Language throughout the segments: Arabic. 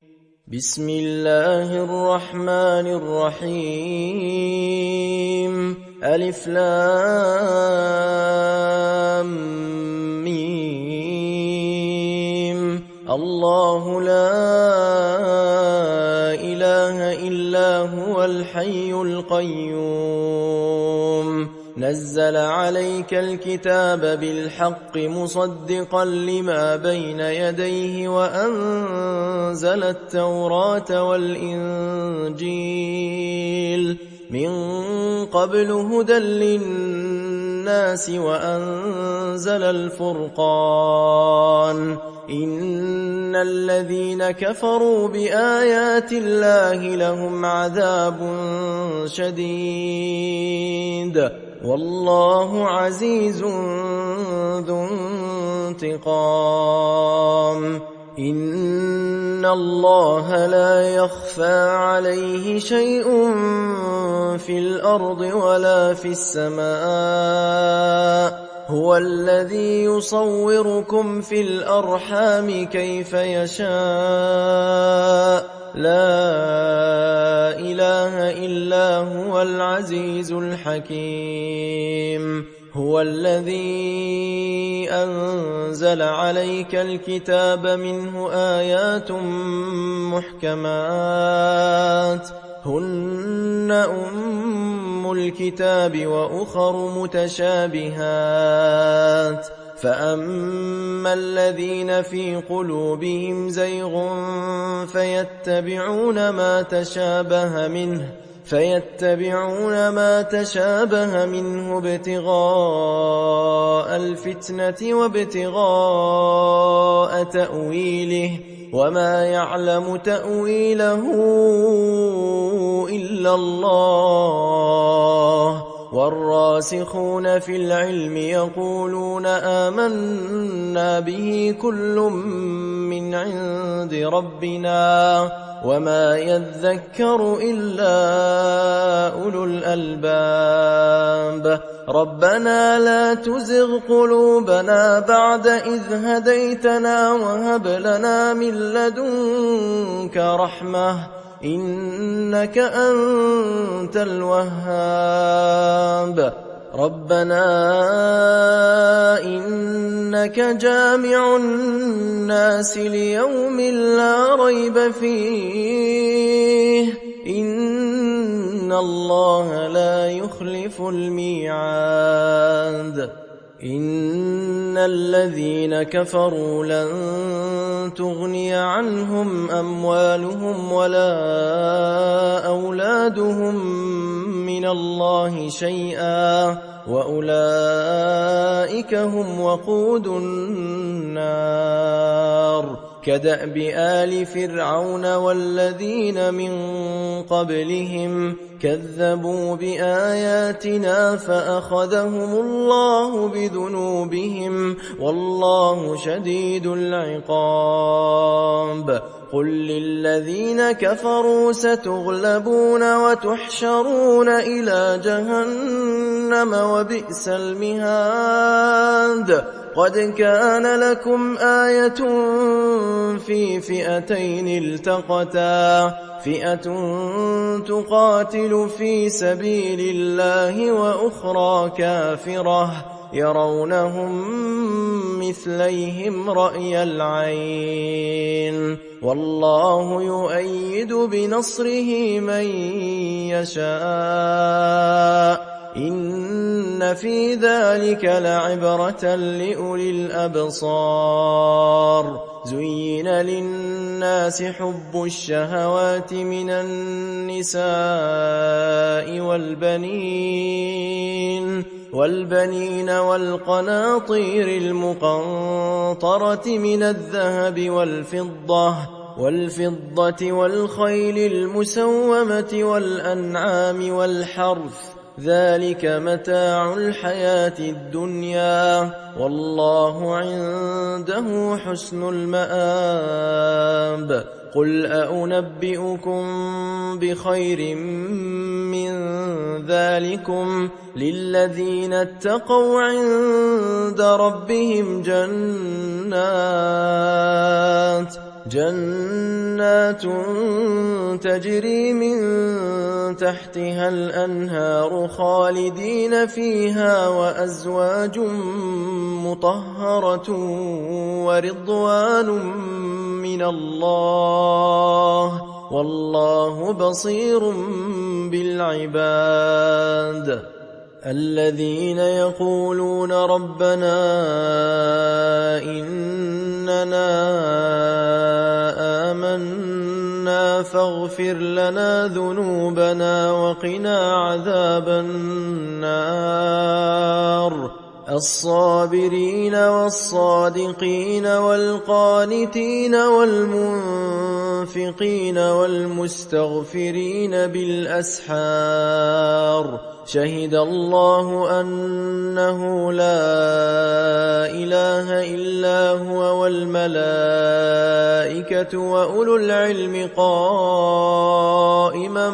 بسم الله الرحمن الرحيم. ألف لام ميم. الله لا إله إلا هو الحي القيوم نزل عليك الكتاب بالحق مصدقا لما بين يديه وأنزل التوراة والإنجيل من قبل هدى للناس وأنزل الفرقان إن الذين كفروا بآيات الله لهم عذاب شديد والله عزيز ذو انتقام. إن الله لا يخفى عليه شيء في الأرض ولا في السماء هو الذي يصوركم في الأرحام كيف يشاء لا إله إلا هو العزيز الحكيم. هو الذي أنزل عليك الكتاب منه آيات محكمات هن أم الكتاب وأخر متشابهات فأما الذين في قلوبهم زيغ فيتبعون ما تشابه منه ابتغاء الفتنة وابتغاء تأويله وما يعلم تأويله إلا الله والراسخون في العلم يقولون آمنا به كل من عند ربنا وما يذكر إلا أولو الألباب. ربنا لا تزغ قلوبنا بعد إذ هديتنا وهب لنا من لدنك رحمة إنك أنت الوهاب. ربنا إنك جامع الناس ليوم لا ريب فيه إن الله لا يخلف الميعاد. إن الذين كفروا لن تغني عنهم أموالهم ولا أولادهم من الله شيئا وأولئك هم وقود النار كدأب آل فرعون والذين من قبلهم كذبوا بآياتنا فأخذهم الله بذنوبهم والله شديد العقاب. قل للذين كفروا ستغلبون وتحشرون إلى جهنم وبئس المهاد. قد كان لكم آية في فئتين التقتا فئة تقاتل في سبيل الله وأخرى كافرة يرونهم مثليهم رأي العين والله يؤيد بنصره من يشاء إن في ذلك لعبرة لأولي الأبصار. زين للناس حب الشهوات من النساء والبنين والقناطير المقنطرة من الذهب والفضة والخيل المسومة والأنعام والحرث ذلك متاع الحياة الدنيا والله عنده حسن المآب. قل أنبئكم بخير من ذلكم للذين اتقوا عند ربهم جنات تجري من تحتها الأنهار خالدين فيها وأزواج مطهرة ورضوان من الله والله بصير بالعباد الذين يقولون ربنا إننا آمنا فاغفر لنا ذنوبنا وقنا عذاب النار الصابرين والصادقين والقانتين والمنفقين والمستغفرين بالأسحار شهد الله أنه لا إله إلا هو والملائكة وأولو العلم قائما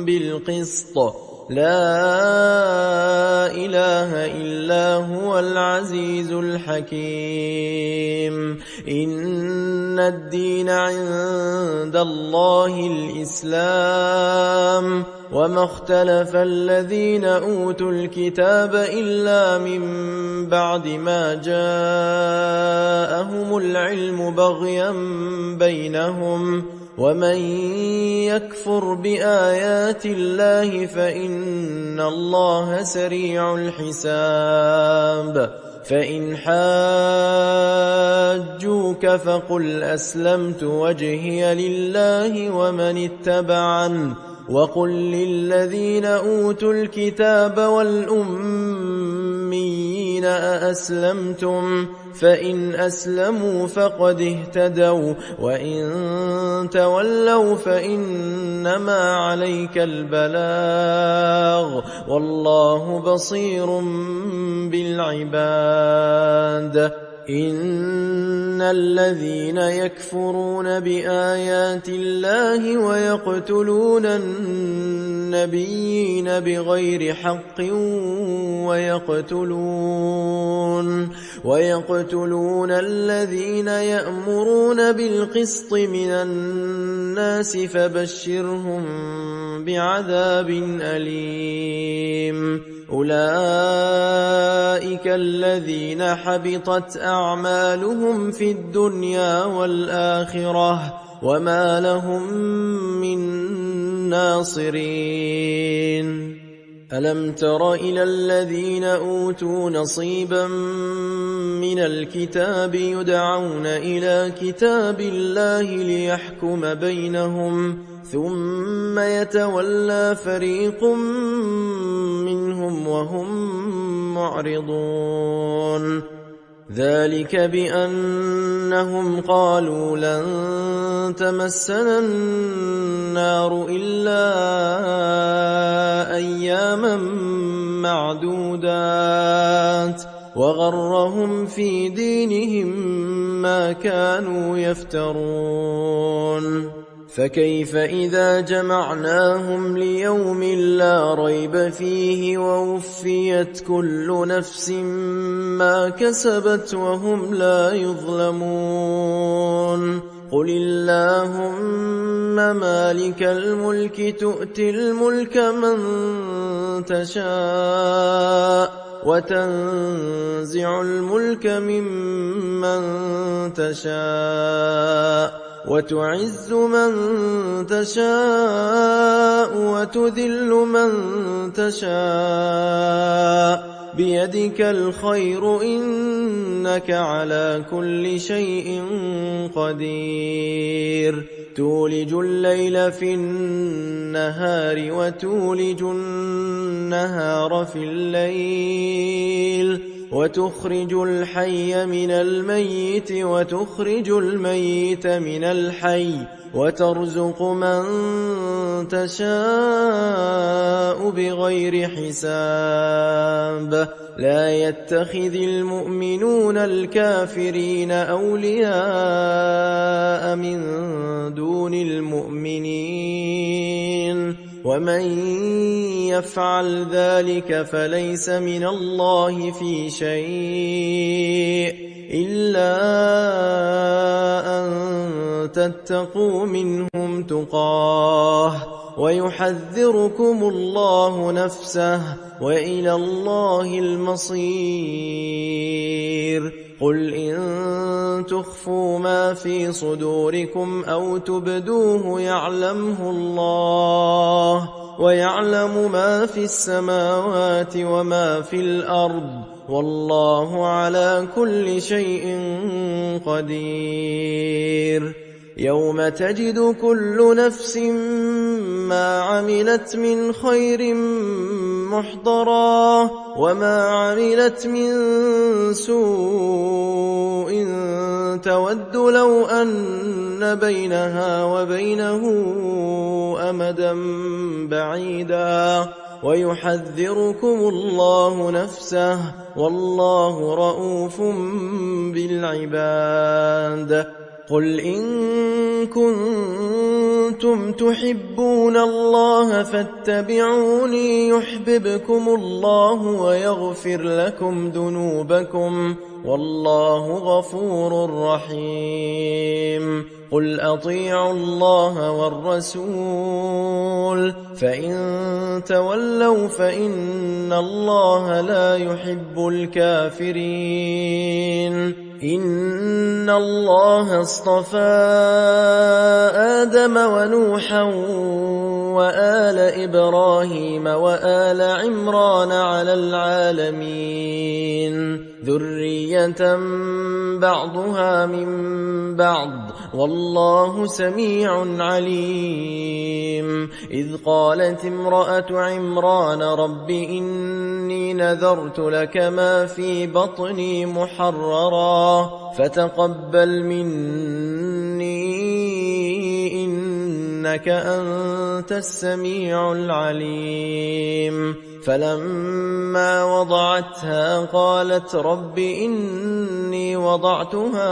بالقسط لا إله إلا هو العزيز الحكيم إن الدين عند الله الإسلام وما اختلف الذين أوتوا الكتاب إلا من بعد ما جاءهم العلم بغيا بينهم ومن يكفر بآيات الله فإن الله سريع الحساب فإن حاجوك فقل أسلمت وجهي لله ومن اتبعن وقل للذين أوتوا الكتاب والأميين أأسلمتم فإن أسلموا فقد اهتدوا وإن تولوا فإنما عليك البلاغ والله بصير بالعباد إن الذين يكفرون بآيات الله ويقتلون النبيين بغير حق ويقتلون الذين يأمرون بالقسط من الناس فبشرهم بعذاب أليم أولئك الذين حبطت أعمالهم في الدنيا والآخرة وما لهم من ناصرين ألم تر إلى الذين أوتوا نصيبا من الكتاب يدعون إلى كتاب الله ليحكم بينهم ثم يتولى فريق منهم وهم معرضون ذلك بأنهم قالوا لن تمسنا النار إلا أياما معدودات وغرهم في دينهم ما كانوا يفترون فكيف إذا جمعناهم ليوم لا ريب فيه ووفيت كل نفس ما كسبت وهم لا يظلمون قل اللهم مالك الملك تؤتي الملك من تشاء وتنزع الملك ممن تشاء وتعز من تشاء وتذل من تشاء بيدك الخير إنك على كل شيء قدير تولج الليل في النهار وتولج النهار في الليل وتخرج الحي من الميت وتخرج الميت من الحي وترزق من تشاء بغير حساب لا يتخذ المؤمنون الكافرين أولياء من دون المؤمنين ومن يفعل ذلك فليس من الله في شيء إلا أن تتقوا منهم تقاه ويحذركم الله نفسه وإلى الله المصير. قل إن تخفوا ما في صدوركم أو تبدوه يعلمه الله ويعلم ما في السماوات وما في الأرض والله على كل شيء قدير. يوم تجد كل نفس ما عملت من خير محضرا وما عملت من سوء تود لو أن بينها وبينه أمدا بعيدا ويحذركم الله نفسه والله رءوف بالعباد. قل إن كنتم تحبون الله فاتبعوني يحببكم الله ويغفر لكم ذنوبكم والله غفور رحيم. قل أطيعوا الله والرسول فإن تولوا فإن الله لا يحب الكافرين. إن الله اصطفى آدم ونوحا وآل إبراهيم وآل عمران على العالمين ذرية بعضها من بعض والله سميع عليم. إذ قالت امرأة عمران رب إني نذرت لك ما في بطني محررا فتقبل مني إنك أنت السميع العليم. فلما وضعتها قالت رب إني وضعتها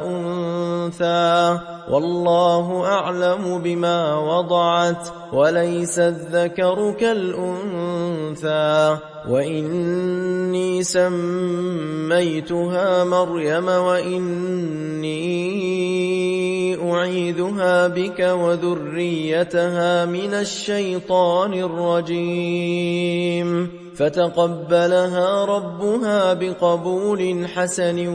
أنثى والله أعلم بما وضعت وليس الذكر كالأنثى وإني سميتها مريم وإني أعيذها بك وذريتها من الشيطان الرجيم. فتقبلها ربها بقبول حسن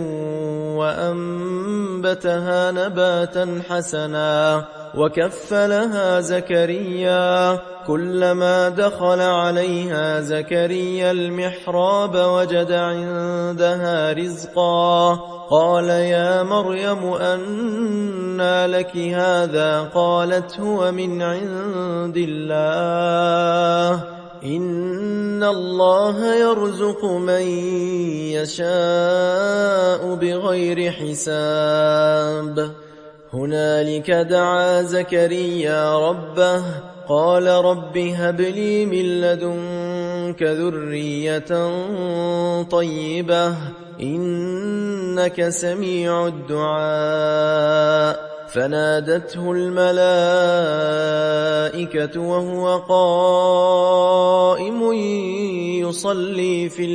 وأنبتها نباتا حسنا وكفلها زكريا. كلما دخل عليها زكريا المحراب وجد عندها رزقا قال يا مريم أنى لك هذا قالت هو من عند الله إن الله يرزق من يشاء بغير حساب. هنالك دعا زكريا ربه قال رب هب لي من لدنك ذرية طيبة إنك سميع الدعاء. فنادته الملائكة وهو قائم يصلي في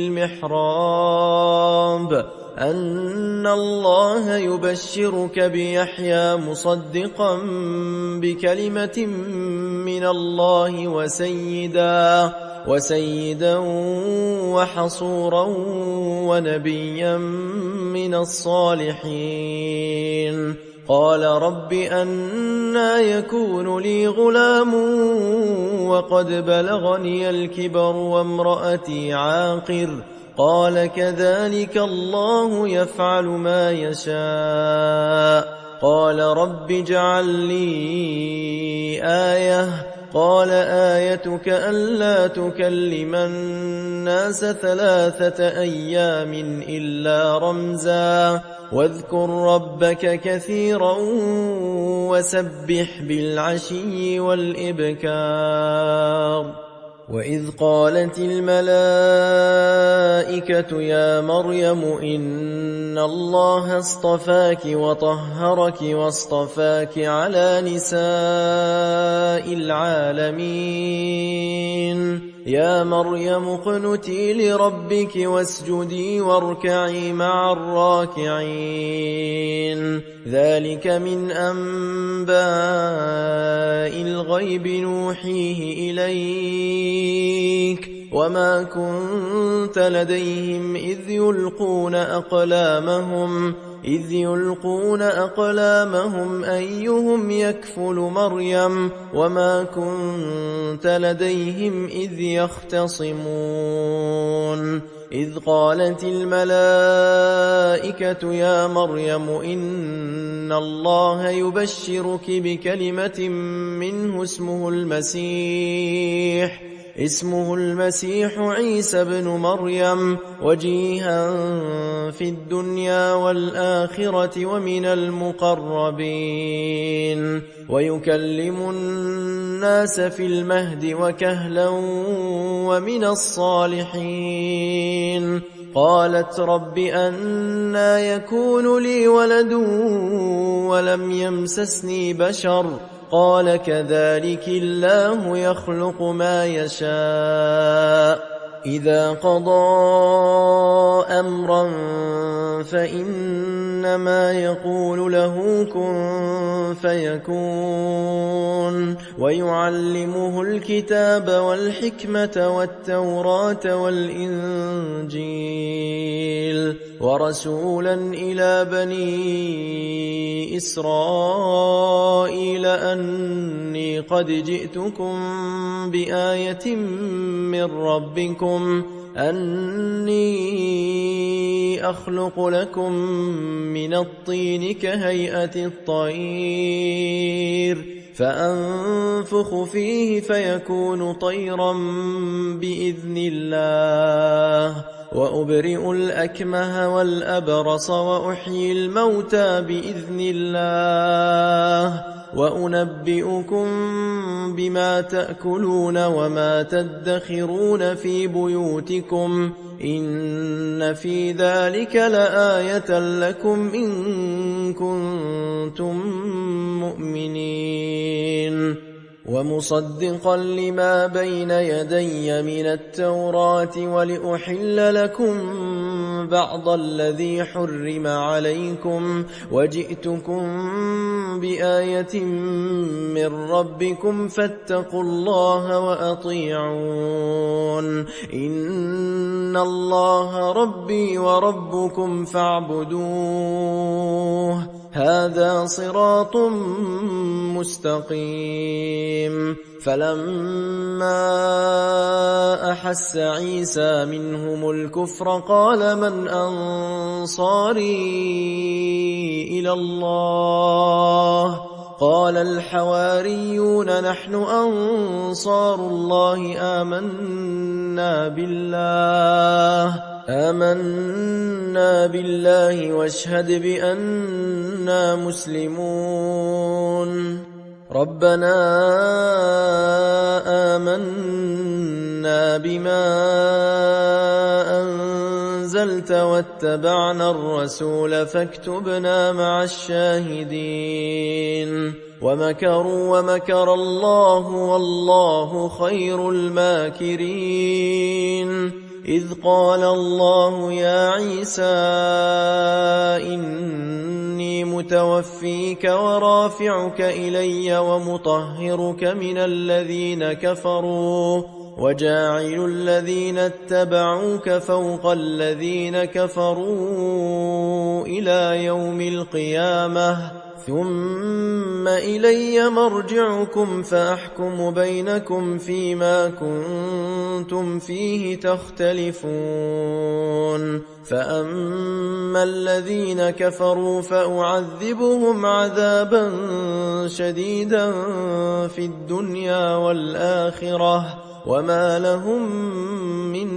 المحراب أن الله يبشرك بيحيى مصدقا بكلمة من الله وسيدا وحصورا ونبيا من الصالحين. قال رب أنى يكون لي غلام وقد بلغني الكبر وامرأتي عاقر قال كذلك الله يفعل ما يشاء. قال رب اجعل لي آية قال آيتك ألا تكلم الناس 3 أيام إلا رمزا واذكر ربك كثيرا وسبح بالعشي والإبكار. وإذ قالت الملائكة يا مريم إن الله اصطفاك وطهرك واصطفاك على نساء العالمين. يا مريم اقنتي لربك واسجدي واركعي مع الراكعين. ذلك من أنباء الغيب نوحيه إليك وما كنت لديهم إذ يلقون أقلامهم أيهم يكفل مريم وما كنت لديهم إذ يختصمون إذ قالت الملائكة يا مريم إن الله يبشرك بكلمة منه اسمه المسيح عيسى بن مريم وجيها في الدنيا والآخرة ومن المقربين ويكلم الناس في المهد وكهلا ومن الصالحين قالت رب أنى يكون لي ولد ولم يمسسني بشر قال كذلك الله يخلق ما يشاء إذا قضى أمرا فإنما يقول له كن فيكون ويعلمه الكتاب والحكمة والتوراة والإنجيل ورسولا إلى بني إسرائيل أني قد جئتكم بآية من ربكم أني أخلق لكم من الطين كهيئة الطير فأنفخ فيه فيكون طيرا بإذن الله وأبرئ الأكمه والأبرص وأحيي الموتى بإذن الله وأنبئكم بما تأكلون وما تدخرون في بيوتكم إن في ذلك لآية لكم إن كنتم مؤمنين ومصدقا لما بين يدي من التوراة ولأحل لكم بعض الذي حرم عليكم وجئتكم بآية من ربكم فاتقوا الله وأطيعون إن الله ربي وربكم فاعبدوه هذا صراط مستقيم فلما أحس عيسى منهم الكفر قال من أنصاري إلى الله قال الحواريون نحن أنصار الله آمنا بالله واشهد بأننا مسلمون ربنا آمنا بما أنزلت واتبعنا الرسول فاكتبنا مع الشاهدين ومكروا ومكر الله والله خير الماكرين إذ قال الله يا عيسى إني متوفيك ورافعك إلي ومطهرك من الذين كفروا وجاعل الذين اتبعوك فوق الذين كفروا إلى يوم القيامة ثم إلي مرجعكم فأحكم بينكم فيما كنتم فيه تختلفون فأما الذين كفروا فأعذبهم عذابا شديدا في الدنيا والآخرة وما لهم من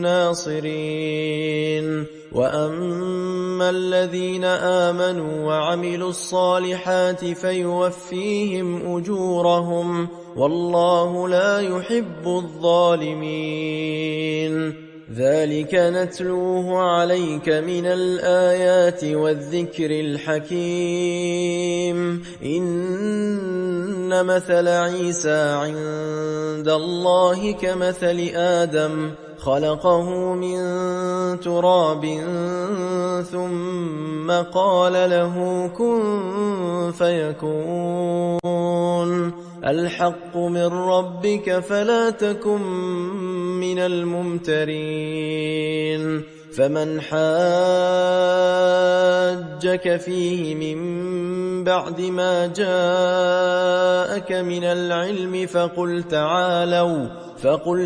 ناصرين وأما الذين آمنوا وعملوا الصالحات فيوفيهم أجورهم والله لا يحب الظالمين ذلك نتلوه عليك من الآيات والذكر الحكيم إن مثل عيسى عند الله كمثل آدم خلقه من تراب ثم قال له كن فيكون الحق من ربك فلا تكن من الممترين فمن حاجك فيه من بعد ما جاءك من العلم فقل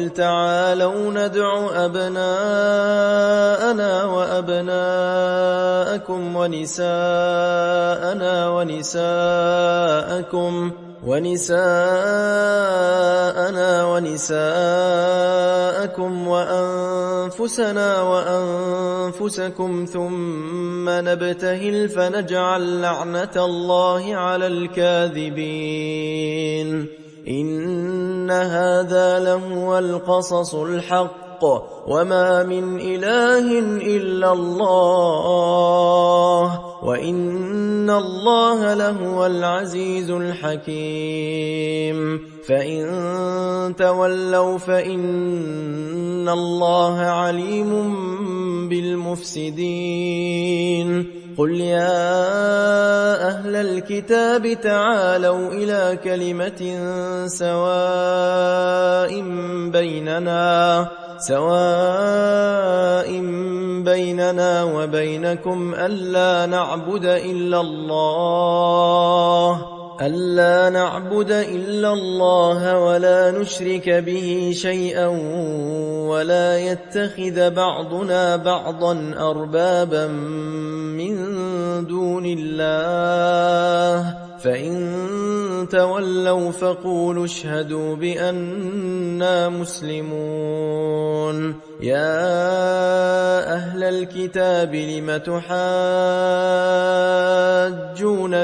تعالوا ندع أبناءنا وأبناءكم ونساءنا ونساءكم وأنفسنا وأنفسكم ثم نبتهل فنجعل لعنة الله على الكاذبين إن هذا لهو القصص الحق وما من إله إلا الله وإن الله لهو العزيز الحكيم فإن تولوا فإن الله عليم بالمفسدين قل يا أهل الكتاب تعالوا إلى كلمة سواء بيننا وبينكم ألا نعبد إلا الله ولا نشرك به شيئا ولا يتخذ بعضنا بعضا أربابا من دون الله فإن تولوا فقولوا اشهدوا بأننا مسلمون يا أهل الكتاب لم تحاجون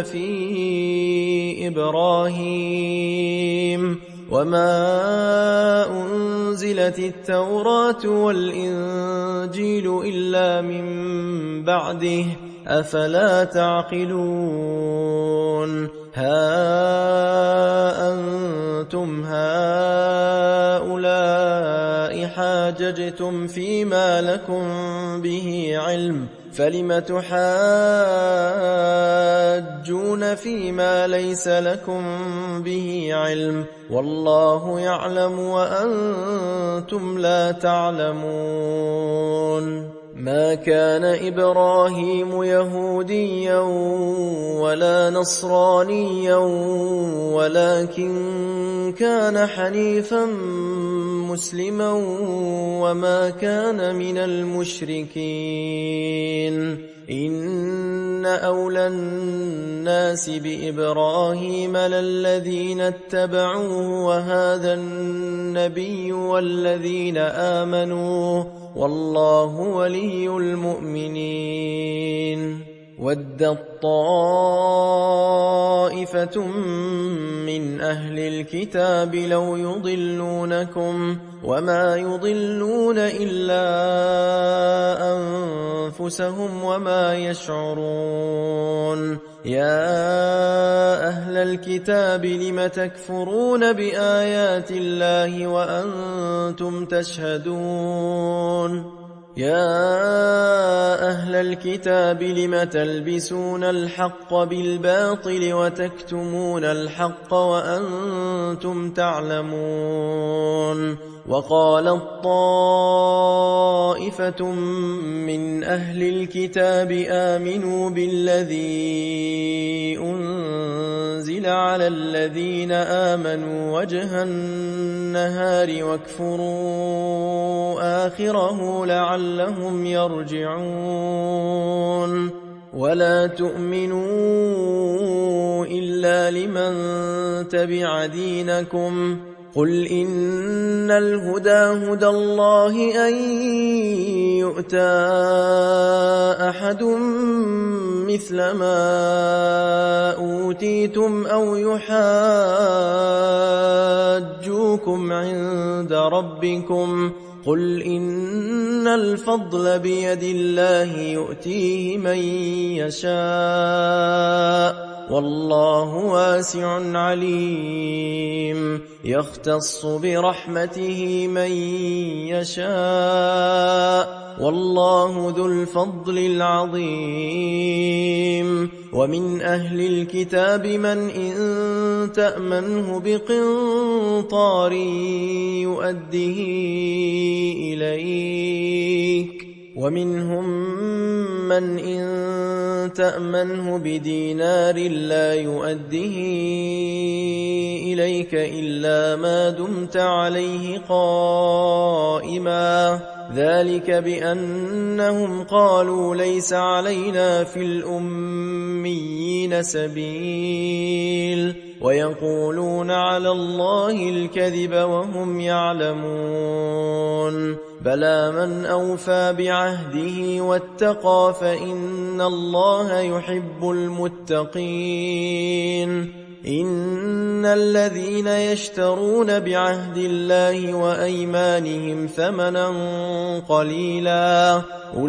في إبراهيم وما أنزلت التوراة والإنجيل إلا من بعده أفلا تعقلون ها أنتم هؤلاء حاججتم فيما لكم به علم فلم تحاجون فيما ليس لكم به علم والله يعلم وأنتم لا تعلمون ما كان إبراهيم يهوديا ولا نصرانيا ولكن كان حنيفا مسلما وما كان من المشركين إن أولى الناس بإبراهيم للذين اتبعوه وهذا النبي والذين آمنوا والله ولي المؤمنين ودت طائفة من أهل الكتاب لو يضلونكم وما يضلون إلا أنفسهم وما يشعرون يا أهل الكتاب لم تكفرون بآيات الله وأنتم تشهدون يا أهل الكتاب لم تلبسون الحق بالباطل وتكتمون الحق وأنتم تعلمون وقالت طائفة من أهل الكتاب آمنوا بالذي أنزل على الذين آمنوا وجه النهار واكفروا آخره لعلهم يرجعون ولا تؤمنوا إلا لمن تبع دينكم قل إن الهدى هدى الله أن يؤتى أحد مثل ما أوتيتم أو يحاجوكم عند ربكم قل إن الفضل بيد الله يؤتيه من يشاء والله واسع عليم يختص برحمته من يشاء والله ذو الفضل العظيم ومن أهل الكتاب من إن تأمنه بقنطار يؤده إليك ومنهم من إن تأمنه بدينار لا يؤده إليك إلا ما دمت عليه قائما ذلك بأنهم قالوا ليس علينا في الأميين سبيل ويقولون على الله الكذب وهم يعلمون بلى من أوفى بعهده واتقى فإن الله يحب المتقين إن الذين يشترون بعهد الله وأيمانهم ثمنا قليلا أولئك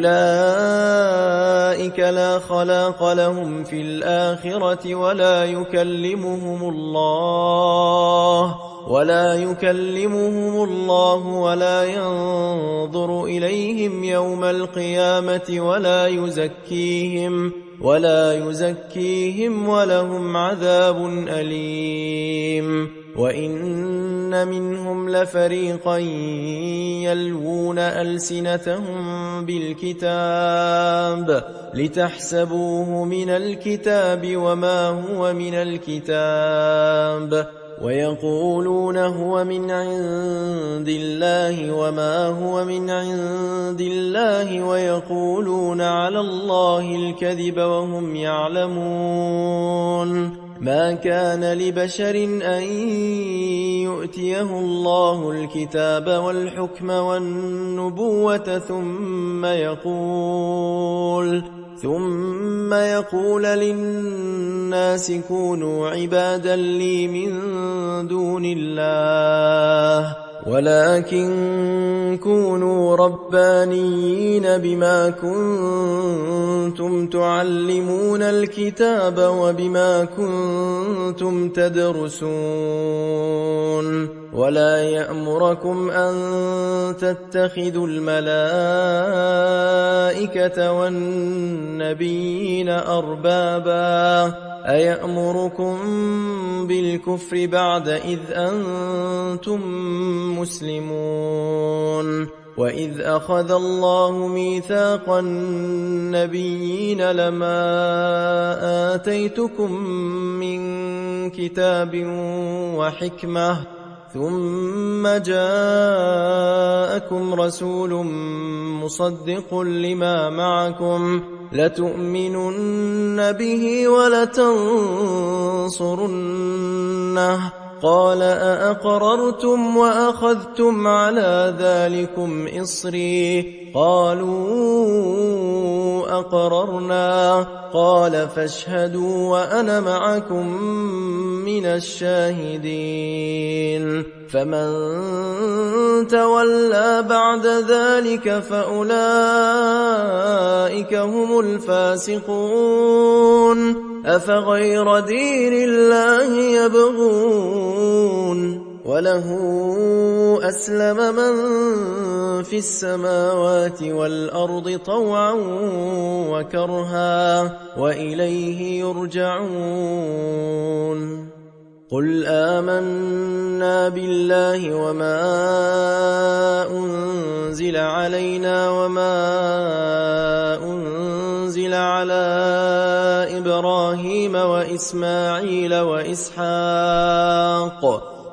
لا خلاق لهم في الآخرة ولا يكلمهم الله ولا ينظر إليهم يوم القيامة ولا يزكيهم ولهم عذاب أليم وإن منهم لفريقا يلوون ألسنتهم بالكتاب لتحسبوه من الكتاب وما هو من الكتاب ويقولون هو من عند الله وما هو من عند الله ويقولون على الله الكذب وهم يعلمون ما كان لبشر أن يؤتيه الله الكتاب والحكم والنبوة ثم يقول للناس كونوا عبادا لي من دون الله ولكن كونوا ربانيين بما كنتم تعلمون الكتاب وبما كنتم تدرسون ولا يأمركم أن تتخذوا الملائكة والنبيين أربابا أيأمركم بالكفر بعد إذ أنتم مسلمون وإذ أخذ الله ميثاق النبيين لما آتيتكم من كتاب وحكمة ثم جاءكم رسول مصدق لما معكم لتؤمنن به ولتنصرنه قال أأقررتم وأخذتم على ذلكم إصري قالوا أقررنا قال فاشهدوا وأنا معكم من الشاهدين فمن تولى بعد ذلك فأولئك هم الفاسقون أفغير دين الله يبغون وله أسلم من في السماوات والأرض طوعا وكرها وإليه يرجعون قل آمنا بالله وما أنزل علينا وما أنزل على إبراهيم وإسماعيل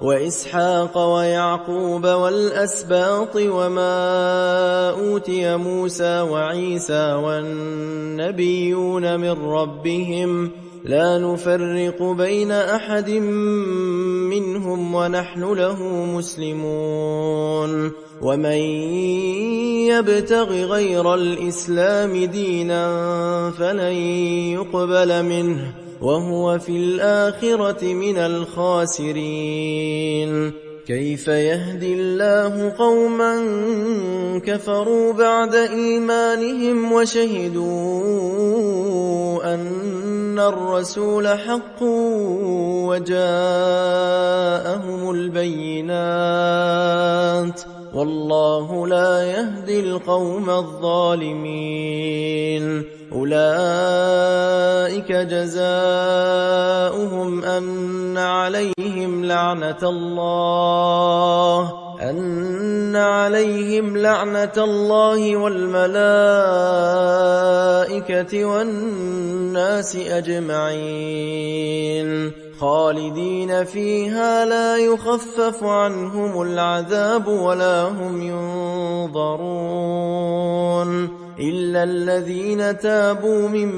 وإسحاق ويعقوب والأسباط وما أوتي موسى وعيسى والنبيون من ربهم لا نفرق بين أحد منهم ونحن له مسلمون ومن يبتغ غير الإسلام دينا فلن يقبل منه وهو في الآخرة من الخاسرين كيف يهدي الله قوما كفروا بعد إيمانهم وشهدوا أن الرسول حق وجاءهم البينات والله لا يهدي القوم الظالمين أولئك جزاؤهم أن عليهم لعنة الله والملائكة والناس أجمعين خالدين فيها لا يخفف عنهم العذاب ولا هم ينظرون إلا الذين تابوا من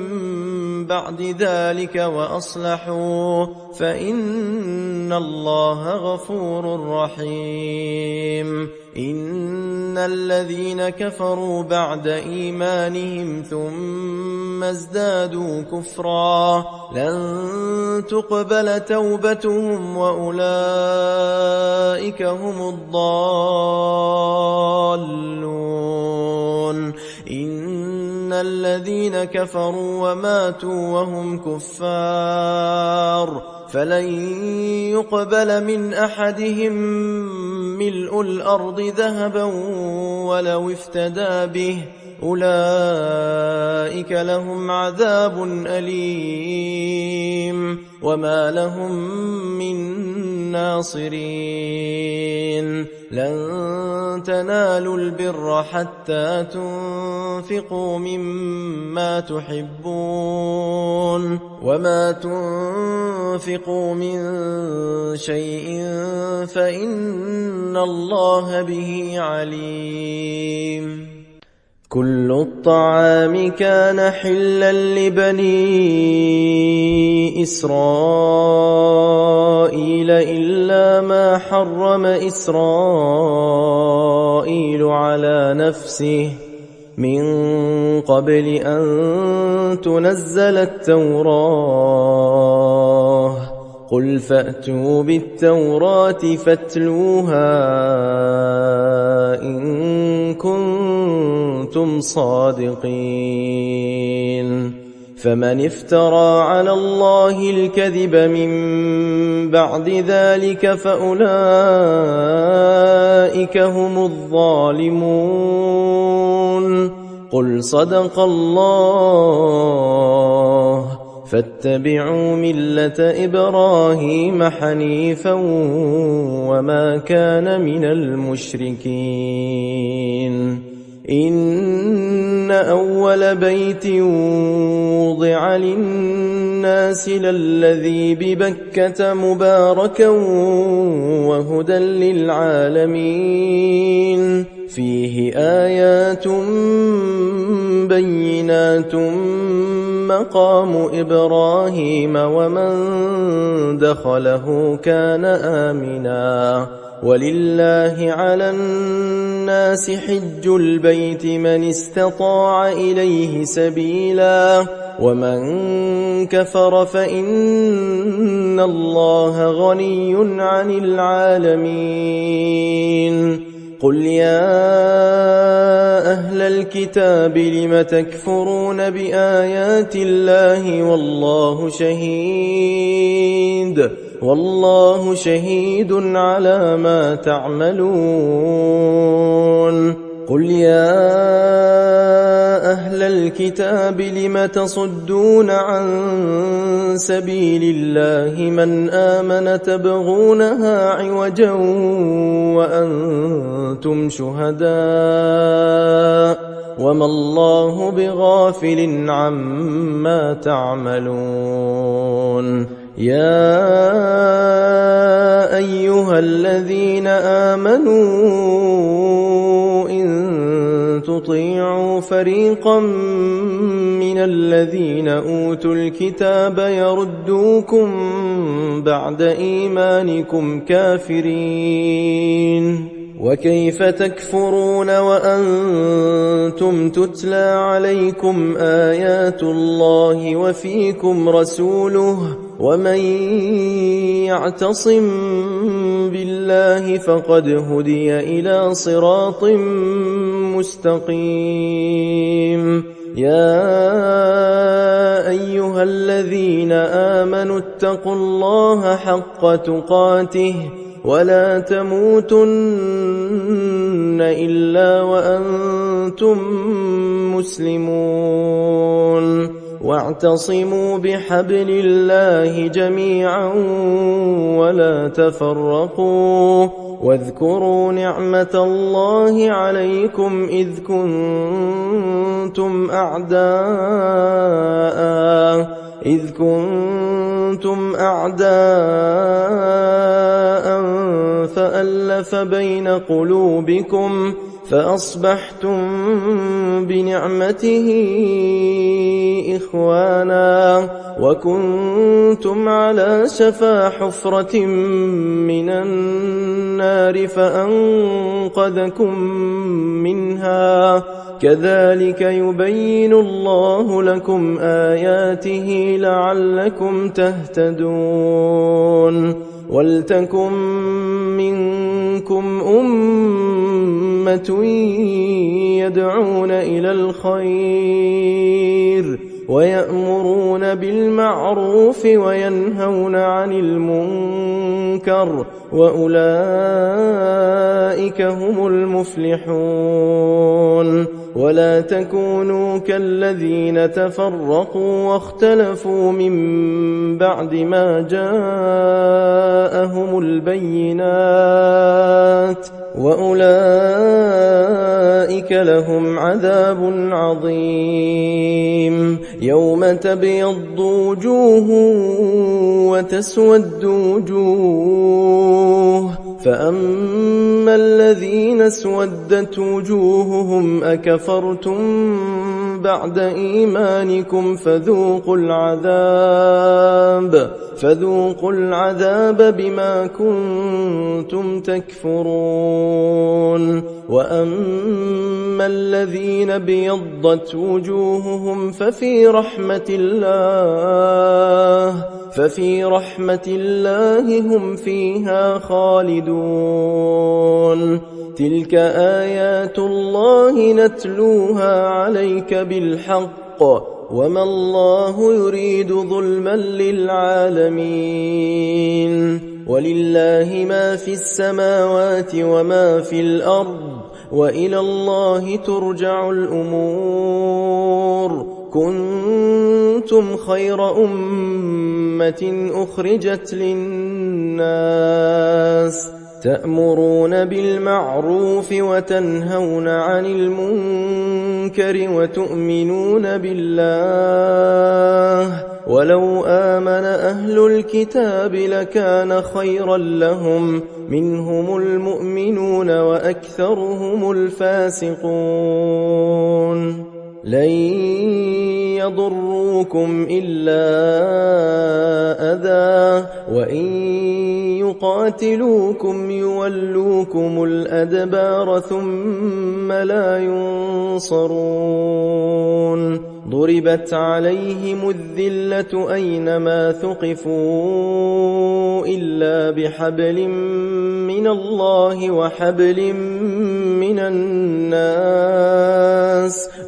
بعد ذلك وأصلحوا فإن الله غفور رحيم إن الذين كفروا بعد إيمانهم ثم ازدادوا كفرا لن تقبل توبتهم وأولئك هم الضالون إن الذين كفروا وماتوا وهم كفار فلن يقبل من أحدهم ملء الأرض ذهبا ولو افتدى به أولئك لهم عذاب أليم وما لهم من ناصرين لن تنالوا البر حتى تنفقوا مما تحبون وما تنفقوا من شيء فإن الله به عليم كل الطعام كان حلا لبني إسرائيل إلا ما حرم إسرائيل على نفسه من قبل أن تنزل التوراة قل فأتوا بالتوراة فاتلوها إن كنتم صادقين فمن افترى على الله الكذب من بعد ذلك فأولئك هم الظالمون قل صدق الله فاتبعوا ملة إبراهيم حنيفا وما كان من المشركين إن أول بيت وضع للناس للذي ببكة مباركا وهدى للعالمين فيه آيات بينات مقام إبراهيم ومن دخله كان آمنا ولله على الناس حج البيت من استطاع إليه سبيلا ومن كفر فإن الله غني عن العالمين قل يا أهل الكتاب لم تكفرون بآيات الله والله شهيد على ما تعملون قل يا أهل الكتاب لم تصدون عن سبيل الله من آمن تبغونها عوجا وأنتم شهداء وما الله بغافل عما تعملون يا أيها الذين آمنوا إن تطيعوا فريقا من الذين أوتوا الكتاب يردوكم بعد إيمانكم كافرين وكيف تكفرون وأنتم تتلى عليكم آيات الله وفيكم رسوله ومن يعتصم بالله فقد هدي إلى صراط مستقيم يا أيها الذين آمنوا اتقوا الله حق تقاته ولا تموتن إلا وأنتم مسلمون واعتصموا بحبل الله جميعا ولا تفرقوا واذكروا نعمة الله عليكم إذ كنتم أعداء فألف بين قلوبكم فأصبحتم بنعمته إخوانا وكنتم على شفا حفرة من النار فأنقذكم منها كذلك يبين الله لكم آياته لعلكم تهتدون ولتكن منكم أمة يدعون إلى الخير ويأمرون بالمعروف وينهون عن المنكر وأولئك هم المفلحون ولا تكونوا كالذين تفرقوا واختلفوا من بعد ما جاءهم البينات وأولئك لهم عذاب عظيم يوم تبيض وجوه وتسود وجوه فأما الذين اسودت وجوههم أكفرتم بعد إيمانكم فذوقوا العذاب بما كنتم تكفرون وأما الذين بيضت وجوههم ففي رحمة الله هم فيها خالدون تلك آيات الله نتلوها عليك بالحق وما الله يريد ظلما للعالمين ولله ما في السماوات وما في الأرض وإلى الله ترجع الأمور كنتم خير أمة أخرجت للناس تأمرون بالمعروف وتنهون عن المنكر وتؤمنون بالله ولو آمن أهل الكتاب لكان خيرا لهم منهم المؤمنون وأكثرهم الفاسقون لن يضروكم إلا أذى وإن يقاتلوكم يولوكم الأدبار ثم لا ينصرون ضربت عليهم الذلة أينما ثقفوا إلا بحبل من الله وحبل من الناس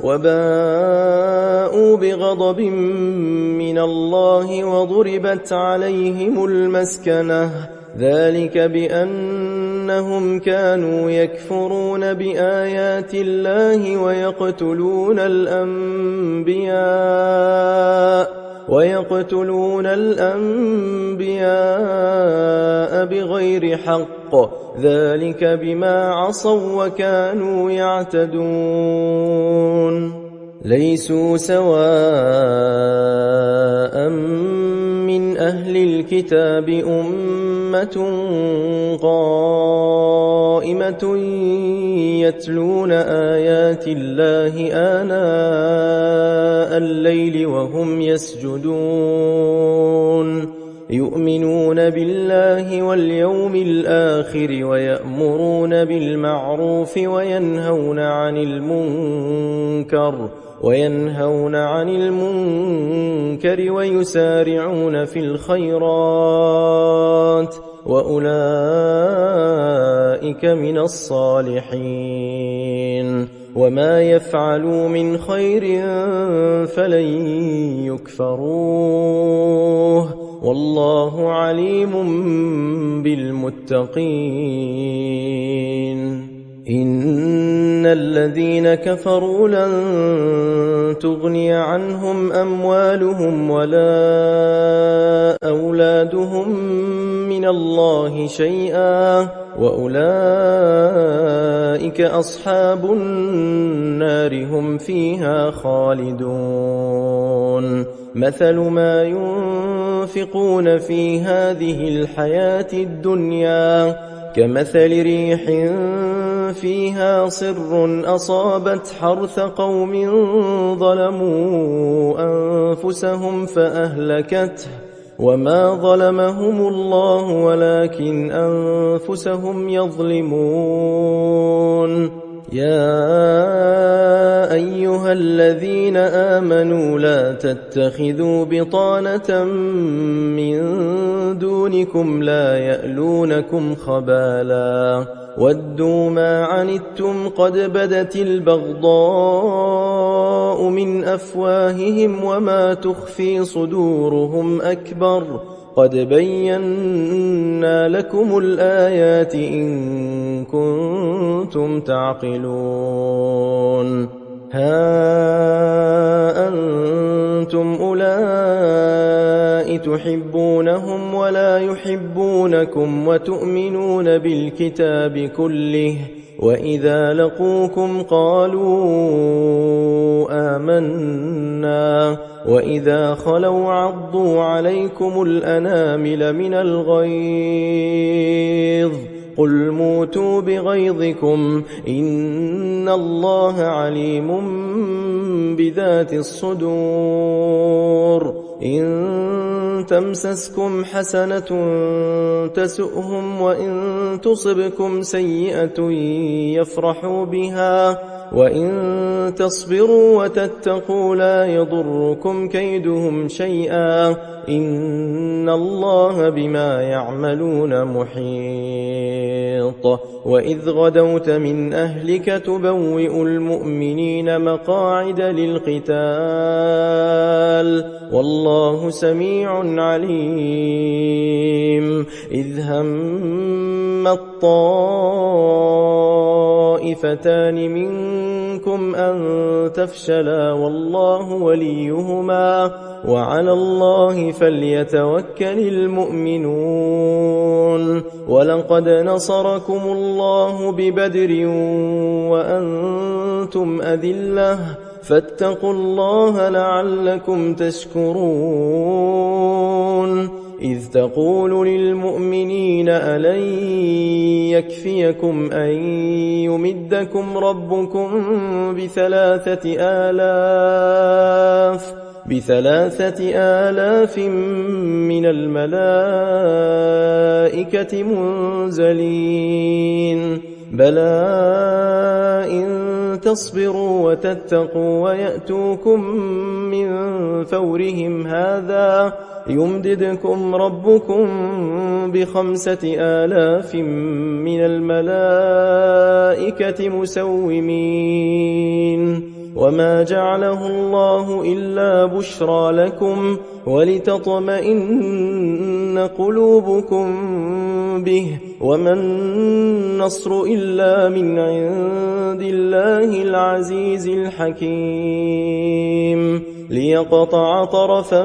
وباءوا بغضب من الله وضربت عليهم المسكنة ذلك بأنهم كانوا يكفرون بآيات الله ويقتلون الأنبياء بغير حق ذلك بما عصوا وكانوا يعتدون ليسوا سواء من أهل الكتاب أمة قائمة يتلون آيات الله آناء الليل وهم يسجدون يؤمنون بالله واليوم الآخر ويأمرون بالمعروف وينهون عن المنكر ويسارعون في الخيرات وأولئك من الصالحين وما يفعلوا من خير فلن يكفروه والله عليم بالمتقين إن الذين كفروا لن تغني عنهم أموالهم ولا أولادهم من الله شيئا وأولئك أصحاب النار هم فيها خالدون مثل ما ينفقون في هذه الحياة الدنيا كمثل ريح فيها صر أصابت حرث قوم ظلموا أنفسهم فأهلكته وما ظلمهم الله ولكن أنفسهم يظلمون يا أيها الذين آمنوا لا تتخذوا بطانة من دونكم لا يألونكم خبالا ودوا ما عنتم قد بدت البغضاء من أفواههم وما تخفي صدورهم أكبر قد بينا لكم الآيات إن كنتم تعقلون ها أنتم أولئك تحبونهم ولا يحبونكم وتؤمنون بالكتاب كله وإذا لقوكم قالوا آمنا وإذا خلوا عضوا عليكم الأنامل من الغيظ قل موتوا بغيظكم إن الله عليم بذات الصدور إن تمسسكم حسنة تسؤهم وإن تصبكم سيئة يفرحوا بها وإن تصبروا وتتقوا لا يضركم كيدهم شيئا إن الله بما يعملون محيط وإذ غدوت من أهلك تبوئ المؤمنين مقاعد للقتال والله سميع عليم إذ هم الطائفتان منكم أن تفشلا والله وليهما وعلى الله فليتوكل المؤمنون ولقد نصركم الله ببدر وأنتم أذلة فاتقوا الله لعلكم تشكرون إذ تقول للمؤمنين ألن يكفيكم أن يمدكم ربكم بثلاثة آلاف من الملائكة منزلين بلى إن تصبروا وتتقوا ويأتوكم من فورهم هذا يمددكم ربكم ب5,000 من الملائكة مسومين وما جعله الله إلا بشرى لكم ولتطمئن قلوبكم به وما النصر إلا من عند الله العزيز الحكيم ليقطع طرفا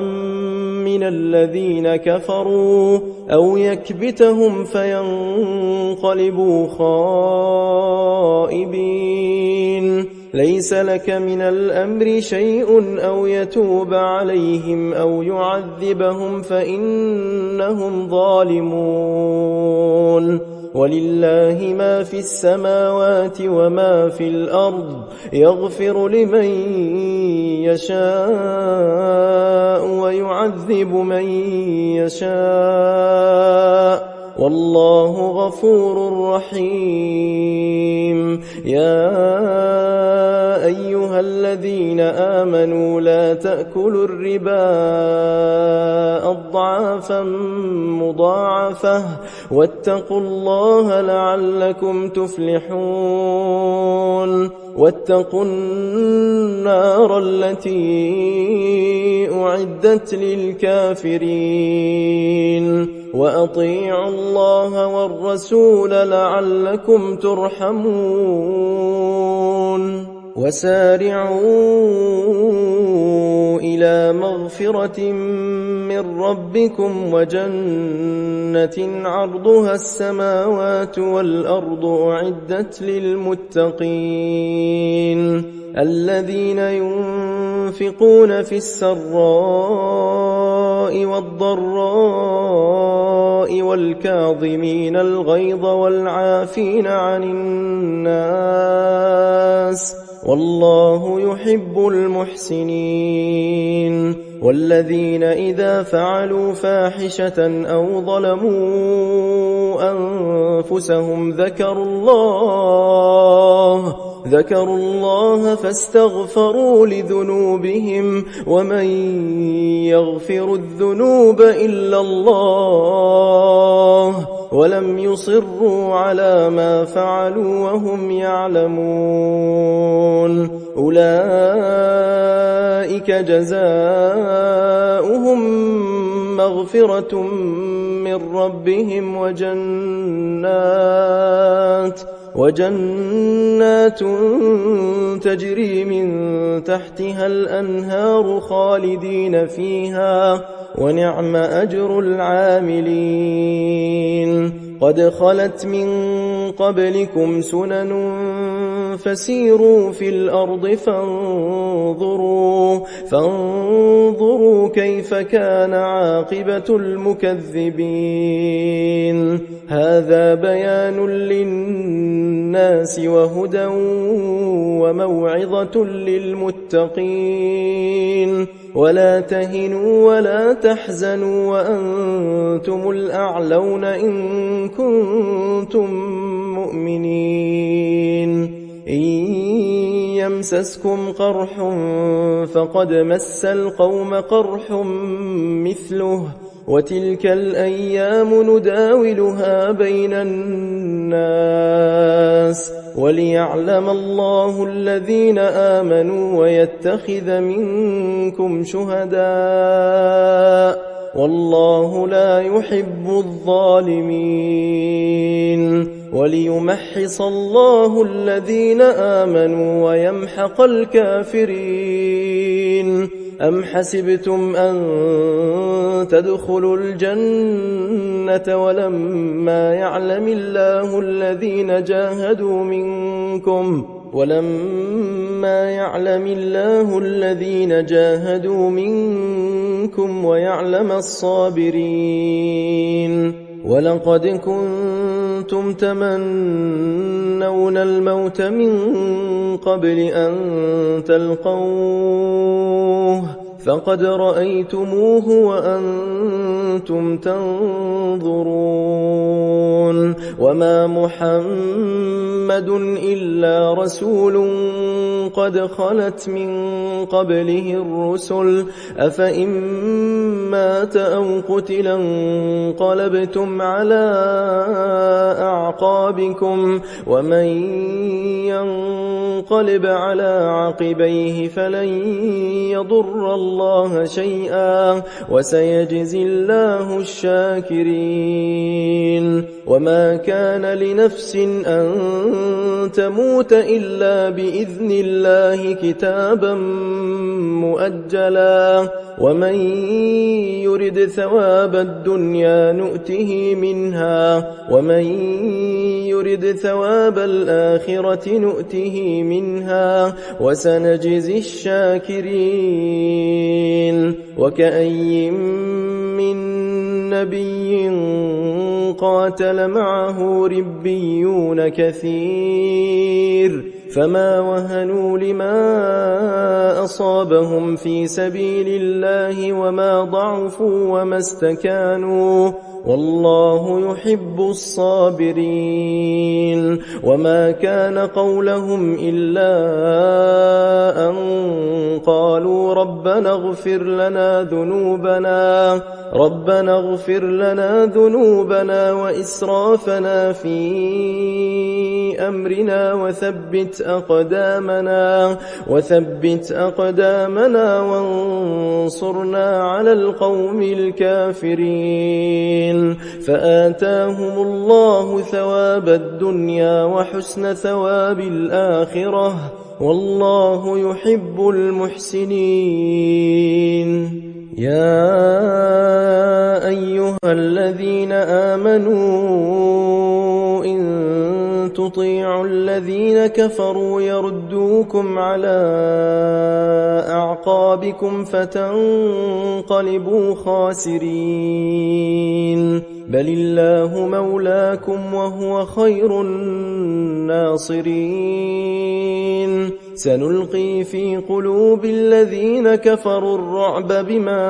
من الذين كفروا أو يكبتهم فينقلبوا خائبين ليس لك من الأمر شيء أو يتوب عليهم أو يعذبهم فإنهم ظالمون ولله ما في السماوات وما في الأرض يغفر لمن يشاء ويعذب من يشاء والله غفور رحيم يا أيها الذين آمنوا لا تأكلوا الربا أضعافا مضاعفة واتقوا الله لعلكم تفلحون واتقوا النار التي أعدت للكافرين وأطيعوا الله والرسول لعلكم ترحمون وسارعوا إلى مغفرة من ربكم وجنة عرضها السماوات والأرض أعدت للمتقين الذين ينفقون في السراء والضراء والكاظمين الغيظ والعافين عن الناس والله يحب المحسنين والذين إذا فعلوا فاحشة أو ظلموا أنفسهم ذكروا الله فاستغفروا لذنوبهم ومن يغفر الذنوب إلا الله ولم يصروا على ما فعلوا وهم يعلمون أولئك جزاؤهم مغفرة من ربهم وجنات تجري من تحتها الأنهار خالدين فيها ونعم أجر العاملين قد خلت من قبلكم سنن فسيروا في الأرض فانظروا كيف كان عاقبة المكذبين هذا بيان للناس وهدى وموعظة للمتقين ولا تهنوا ولا تحزنوا وأنتم الأعلون إن كنتم مؤمنين إن يمسسكم قرح فقد مس القوم قرح مثله وتلك الأيام نداولها بين الناس وليعلم الله الذين آمنوا ويتخذ منكم شهداء والله لا يحب الظالمين وليمحص الله الذين آمنوا ويمحق الكافرين أم حسبتم أن تدخلوا الجنة ولما يعلم الله الذين جاهدوا منكم ويعلم الصابرين ولقد كنتم تمنون الموت من قبل أن تلقوه فقد رأيتموه وأنتم تنظرون وما محمد إلا رسول قد خلت من قبله الرسل أفإن مات أو قتل انقلبتم على أعقابكم ومن ينقلب على عقبيه فلن يضر الله شيئا وسيجزي الله الشاكرين وما كان لنفس أن تموت إلا بإذن الله كتابا مؤجلا ومن يرد ثواب الدنيا نؤته منها ومن يرد ثواب الآخرة نؤته منها وسنجزي الشاكرين وكأي من نبي قاتل معه ربيون كثير فما وهنوا لما أصابهم في سبيل الله وما ضعفوا وما استكانوا والله يحب الصابرين وما كان قولهم إلا أن قالوا ربنا اغفر لنا ذنوبنا وإسرافنا في أمرنا وثبت وثبت أقدامنا وانصرنا على القوم الكافرين. فآتاهم الله ثواب الدنيا وحسن ثواب الآخرة، والله يحب المحسنين. يا أيها الذين آمنوا إن تطيعوا الذين كفروا يردوكم على أعقابكم فتنقلبوا خاسرين، بل الله مولاكم وهو خير الناصرين. سنلقي في قلوب الذين كفروا الرعب بما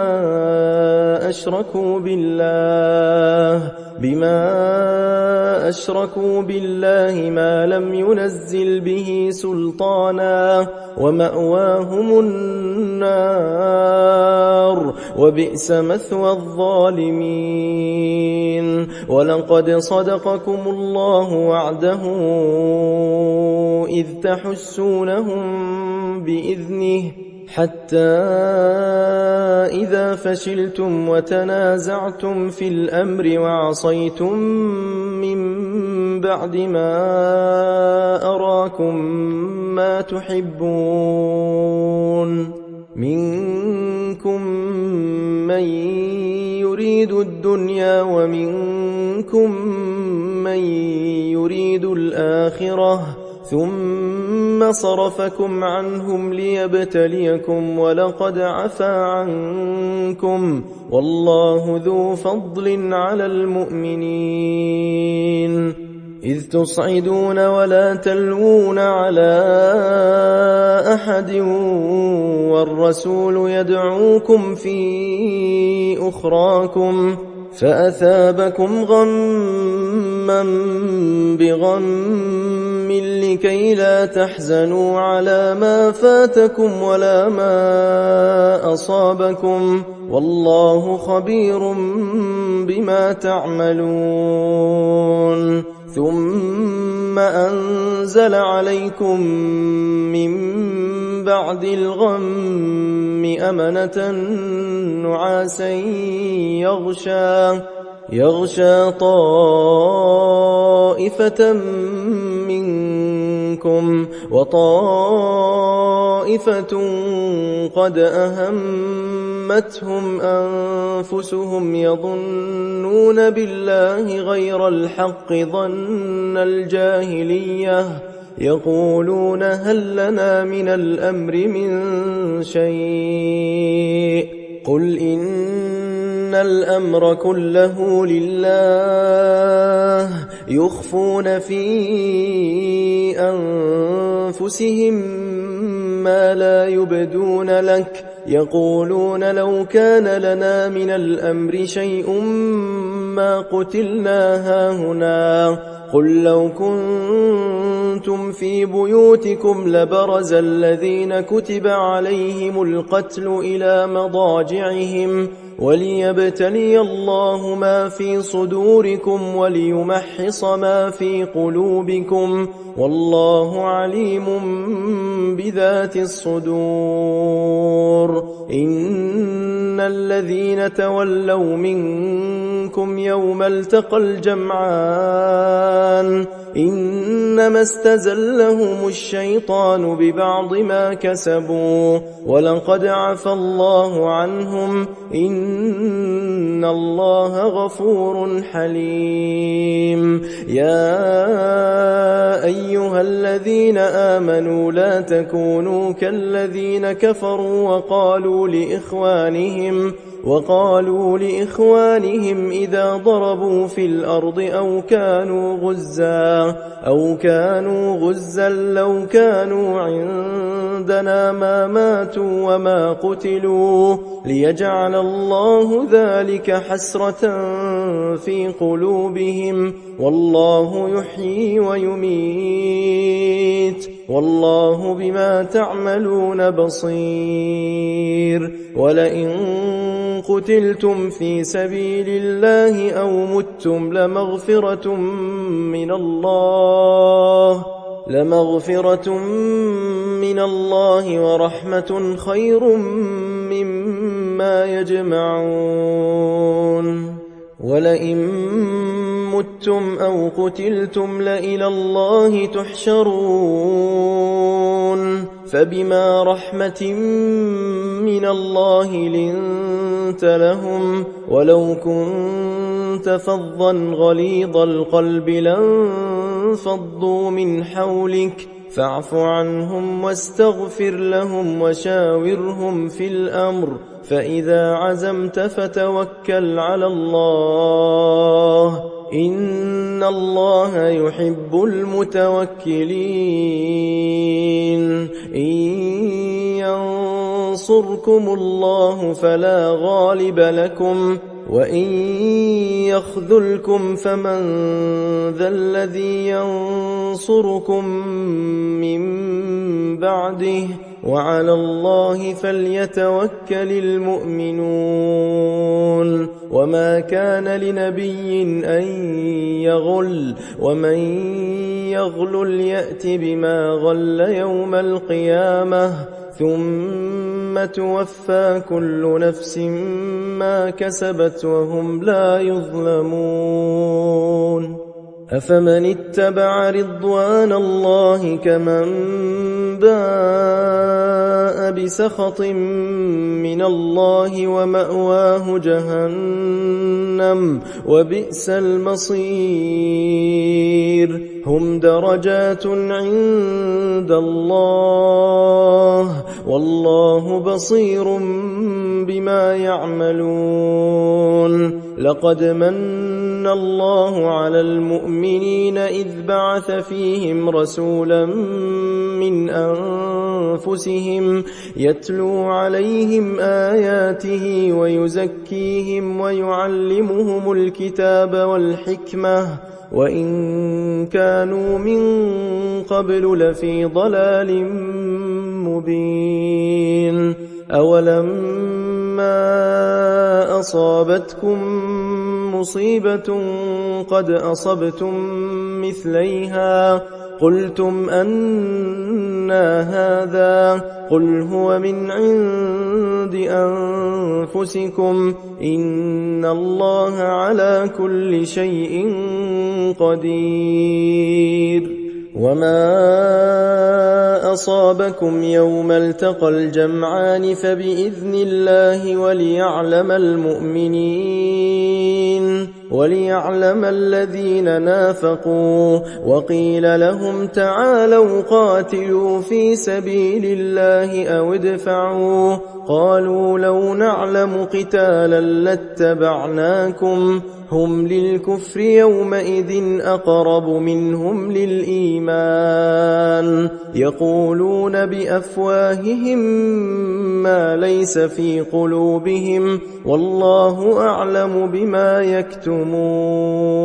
أشركوا بالله ما لم ينزل به سلطانا، ومأواهم النار، وبئس مثوى الظالمين. ولقد صدقكم الله وعده إذ تحسونهم بإذنه، حتى إذا فشلتم وتنازعتم في الأمر وعصيتم من بعد ما أراكم ما تحبون، منكم من يريد الدنيا ومنكم من يريد الآخرة، ثم صرفكم عنهم ليبتليكم، ولقد عفا عنكم، والله ذو فضل على المؤمنين. إذ تصعدون ولا تلوون على أحد والرسول يدعوكم في أخراكم فأثابكم غما بغم لكي لا تحزنوا على ما فاتكم ولا ما أصابكم، والله خبير بما تعملون. ثم أنزل عليكم من بعد الغم أمنة نعاسا يغشى طائفة منكم، وطائفة قد أهمتهم أنفسهم يظنون بالله غير الحق ظن الجاهلية، يقولون هل لنا من الأمر من شيء، قل إن الأمر كله لله، يخفون في أنفسهم ما لا يبدون لك، يقولون لو كان لنا من الأمر شيء ما قتلنا هاهنا، قل لو كنتم في بيوتكم لبرز الذين كتب عليهم القتل إلى مضاجعهم، وليبتلي الله ما في صدوركم وليمحص ما في قلوبكم، والله عليم بذات الصدور. إن الذين تولوا منكم يوم التقى الجمعان إنما استزلهم الشيطان ببعض ما كسبوا، ولقد عفى الله عنهم، إن الله غفور حليم. يا أيها الذين آمنوا لا تكونوا كالذين كفروا وقالوا لإخوانهم إذا ضربوا في الأرض أو كانوا غزا لو كانوا عندنا ما ماتوا وما قتلوا، ليجعل الله ذلك حسرة في قلوبهم، والله يحيي ويميت، والله بما تعملون بصير. ولئن قتلتم في سبيل الله أو متم لمغفرة من الله لمغفرة من الله ورحمة خير مما يجمعون ولئن متم أو قتلتم لإلى الله تحشرون فبما رحمة من الله لنت لهم ولو كنت فظا غليظ القلب لانفضوا من حولك فاعف عنهم واستغفر لهم وشاورهم في الأمر فإذا عزمت فتوكل على الله إن الله يحب المتوكلين إن ينصركم الله فلا غالب لكم وإن يخذلكم فمن ذا الذي ينصركم من بعده وعلى الله فليتوكل المؤمنون وما كان لنبي أن يغل ومن يغل يأت بما غل يوم القيامة ثم توفى كل نفس ما كسبت وهم لا يظلمون أفمن اتبع رضوان الله كمن باء بسخط من الله ومأواه جهنم وبئس المصير هم درجات عند الله والله بصير بما يعملون لقد من الله على المؤمنين إذ بعث فيهم رسولا من أنفسهم يتلو عليهم آياته ويزكيهم ويعلمهم الكتاب والحكمة وإن كانوا من قبل لفي ضلال مبين أولما أصابتكم مصيبة قد أصبتم مثليها قلتم أنى هذا قل هو من عند أنفسكم إن الله على كل شيء قدير وما أصابكم يوم التقى الجمعان فبإذن الله وليعلم الذين نافقوا وقيل لهم تعالوا قاتلوا في سبيل الله أو ادفعوا قالوا لو نعلم قتالا لاتبعناكم هم للكفر يومئذ أقرب منهم للإيمان يقولون بأفواههم ما ليس في قلوبهم والله أعلم بما يكتمون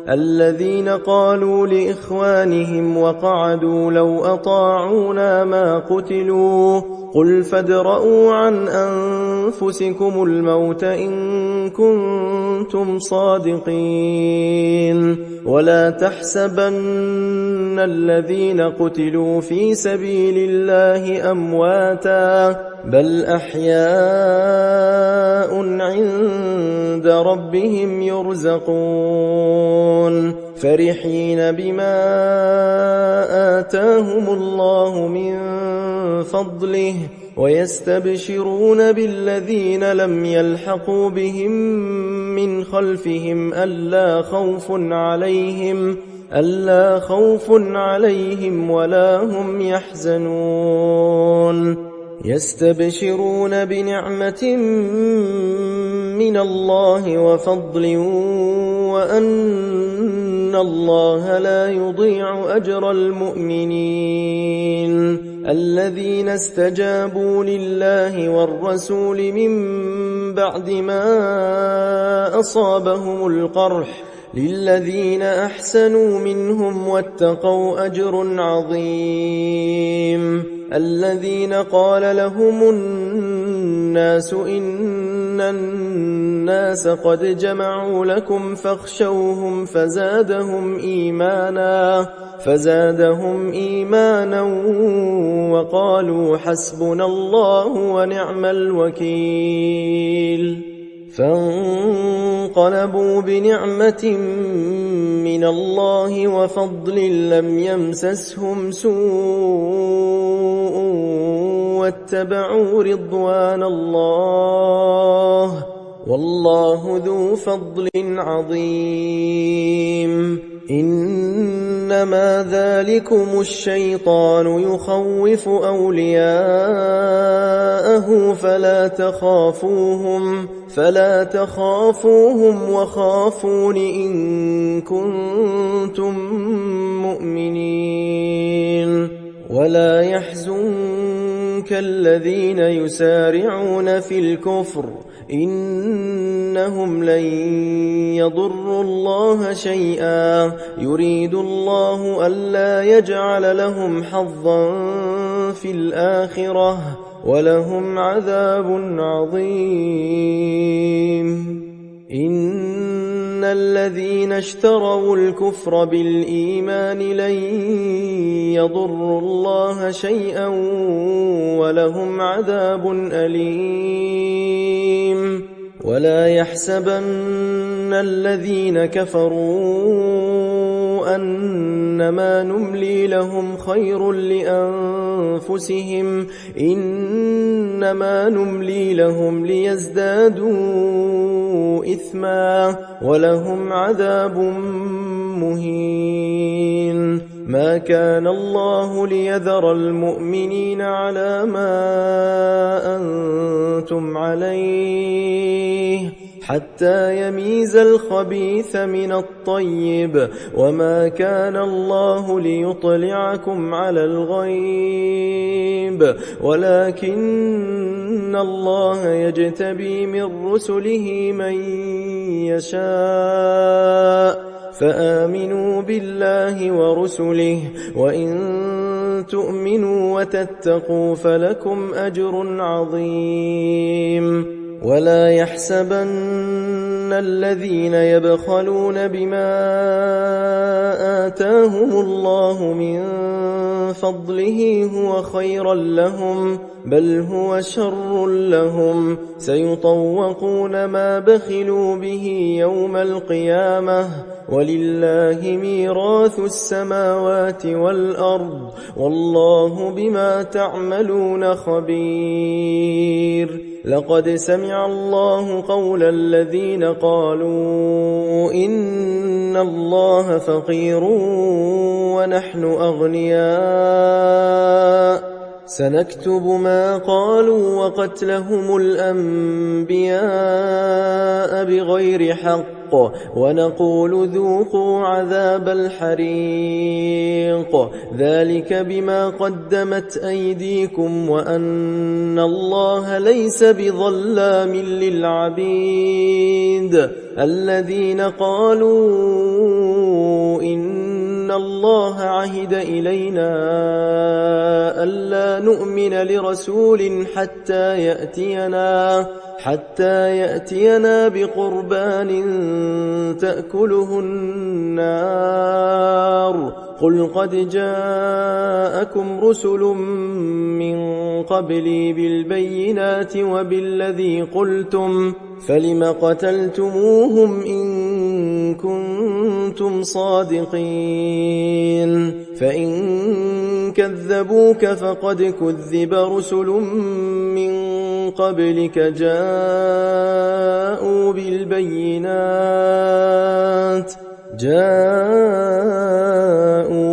الذين قالوا لإخوانهم وقعدوا لو أطاعونا ما قتلوا قل فادرءوا عن أنفسكم الموت إن كنتم صادقين ولا تحسبن الذين قتلوا في سبيل الله أمواتا بل أحياء عند ربهم يرزقون فرحين بما آتاهم الله من فضله ويستبشرون بالذين لم يلحقوا بهم من خلفهم ألا خوف عليهم ولا هم يحزنون يستبشرون بنعمة من الله وفضل وأن الله لا يضيع أجر المؤمنين الذين استجابوا لله والرسول من بعد ما أصابهم القرح للذين أحسنوا منهم واتقوا أجر عظيم الذين قال لهم الناس إن الناس قد جمعوا لكم فاخشوهم فزادهم إيمانا وقالوا حسبنا الله ونعم الوكيل فانقلبوا بنعمة من الله وفضل لم يمسسهم سوء واتبعوا رضوان الله والله ذو فضل عظيم إنما ذلكم الشيطان يخوف أولياءه فلا تخافوهم وخافون إن كنتم مؤمنين ولا يحزنك الذين يسارعون في الكفر إنهم لن يضروا الله شيئا يريد الله ألا يجعل لهم حظا في الآخرة ولهم عذاب عظيم إن الذين اشتروا الكفر بالإيمان لن يضروا الله شيئا ولهم عذاب أليم ولا يحسبن الذين كفروا أنما نملي لهم خير لأنفسهم إنما نملي لهم ليزدادوا إثما ولهم عذاب مهين ما كان الله ليذر المؤمنين على ما أنتم عليه حتى يميز الخبيث من الطيب وما كان الله ليطلعكم على الغيب ولكن الله يجتبي من رسله من يشاء فآمنوا بالله ورسله وإن تؤمنوا وتتقوا فلكم أجر عظيم ولا يحسبن الذين يبخلون بما آتاهم الله من فضله هو خيرا لهم بل هو شر لهم سيطوقون ما بخلوا به يوم القيامة ولله ميراث السماوات والأرض والله بما تعملون خبير لقد سمع الله قول الذين قالوا إن الله فقير ونحن أغنياء سنكتب ما قالوا وقتلهم الأنبياء بغير حق ونقول ذوقوا عذاب الحريق ذلك بما قدمت أيديكم وأن الله ليس بظلام للعبيد الذين قالوا إن الله عهد إلينا ألا نؤمن لرسول حتى يأتينا بقربان تأكله النار قل قد جاءكم رسل من قبلي بالبينات وبالذي قلتم فلم قتلتموهم إن كنتم صادقين فإن كذبوك فقد كذب رسل من قبلك جاءوا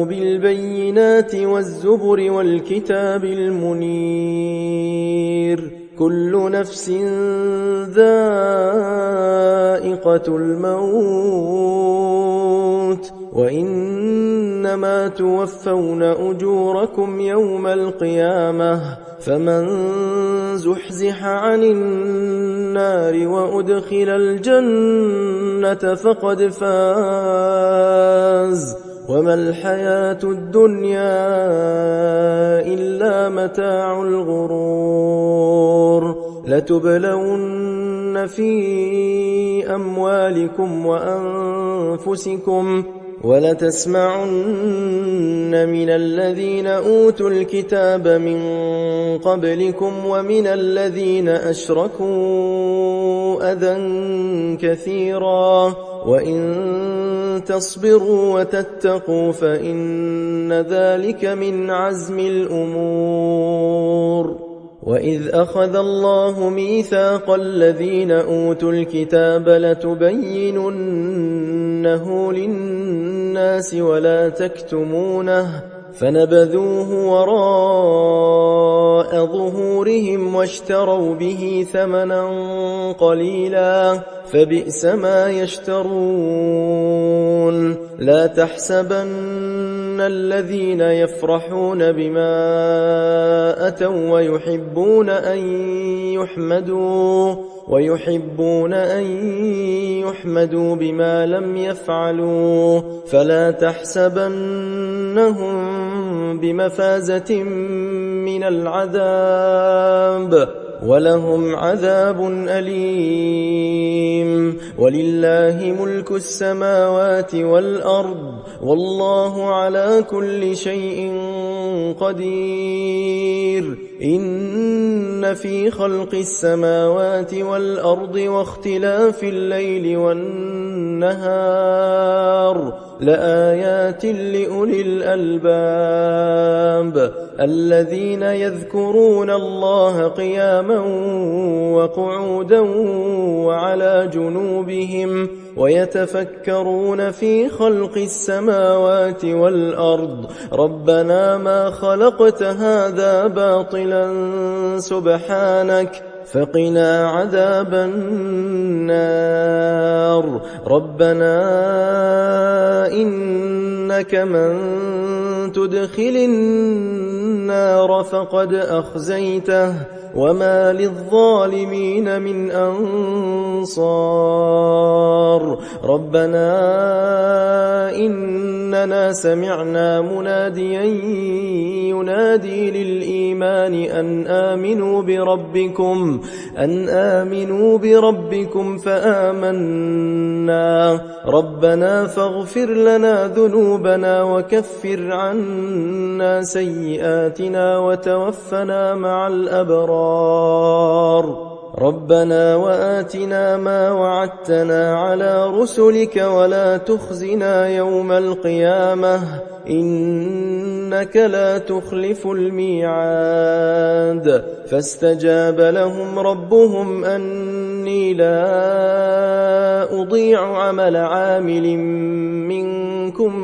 بالبينات والزبر والكتاب المنير كل نفس ذائقة الموت وإنما توفون أجوركم يوم القيامة فمن زحزح عن النار وأدخل الجنة فقد فاز وما الحياة الدنيا إلا متاع الغرور لتبلون في أموالكم وأنفسكم ولتسمعن من الذين أوتوا الكتاب من قبلكم ومن الذين أشركوا أذى كثيرا وإن تصبروا وتتقوا فإن ذلك من عزم الأمور. وإذ أخذ الله ميثاق الذين أوتوا الكتاب لتبيننه للناس ولا تكتمونه فنبذوه وراء ظهورهم واشتروا به ثمنا قليلا فبئس ما يشترون. لا تحسبن الذين يفرحون بما أتوا ويحبون أن يحمدوا بما لم يفعلوا فلا تحسبنهم بمفازة من العذاب ولهم عذاب أليم. ولله ملك السماوات والأرض والله على كل شيء قدير. إن في خلق السماوات والأرض واختلاف الليل والنهار لآيات لأولي الألباب الذين يذكرون الله قياما وقعودا وعلى جنوبهم ويتفكرون في خلق السماوات والأرض ربنا ما خلقت هذا باطلا سبحانك فقنا عذاب النار. ربنا إنك من تدخل النار فقد أخزيته وما للظالمين من أنصار. ربنا إننا سمعنا مناديا ينادي للإيمان أن آمنوا بربكم فآمنا. ربنا فاغفر لنا ذنوبنا وكفر عنا سيئاتنا وتوفنا مع الأبرار. ربنا وآتنا ما وعدتنا على رسلك ولا تخزنا يوم القيامة إنك لا تخلف الميعاد. فاستجاب لهم ربهم أني لا أضيع عمل عامل منكم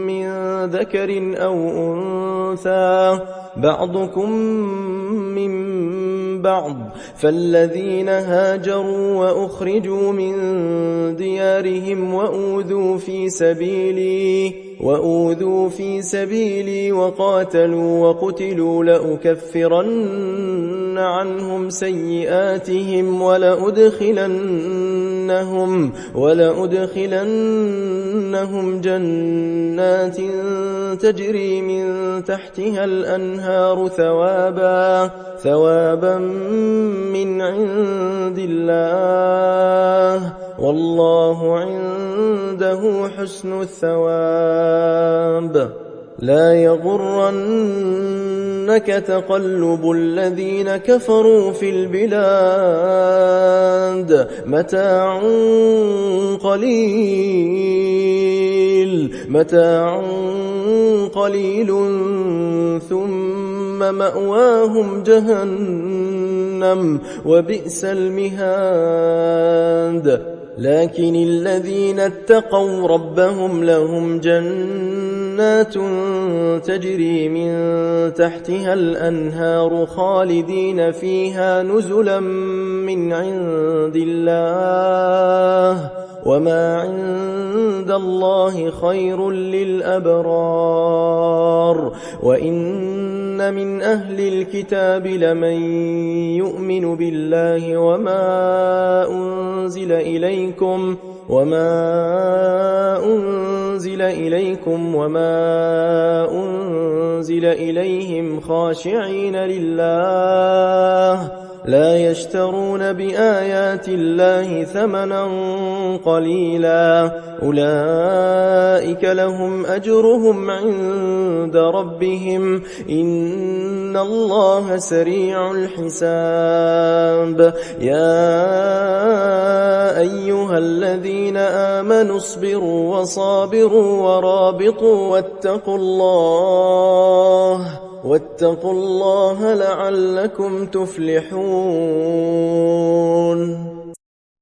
من ذكر أو أنثى بعضكم من بعض فالذين هاجروا وأخرجوا من ديارهم وأوذوا في سبيلي وقاتلوا وقتلوا لأكفرن عنهم سيئاتهم ولأدخلنهم جنات تجري من تحتها الأنهار ثوابا من عند الله والله عنده حسن الثواب. لا يغرنك تقلب الذين كفروا في البلاد متاع قليل ثم مأواهم جهنم وبئس المهاد. لكن الذين اتقوا ربهم لهم جنات تجري من تحتها الأنهار خالدين فيها نزلا من عند الله وما عند الله خير للأبرار. وإن من أهل الكتاب لمن يؤمن بالله وما أنزل إليكم وما أنزل إليهم لا يشترون بآيات الله ثمنا قليلا أولئك لهم أجرهم عند ربهم إن الله سريع الحساب يا أيها الذين آمنوا اصبروا وصابروا ورابطوا واتقوا الله لعلكم تفلحون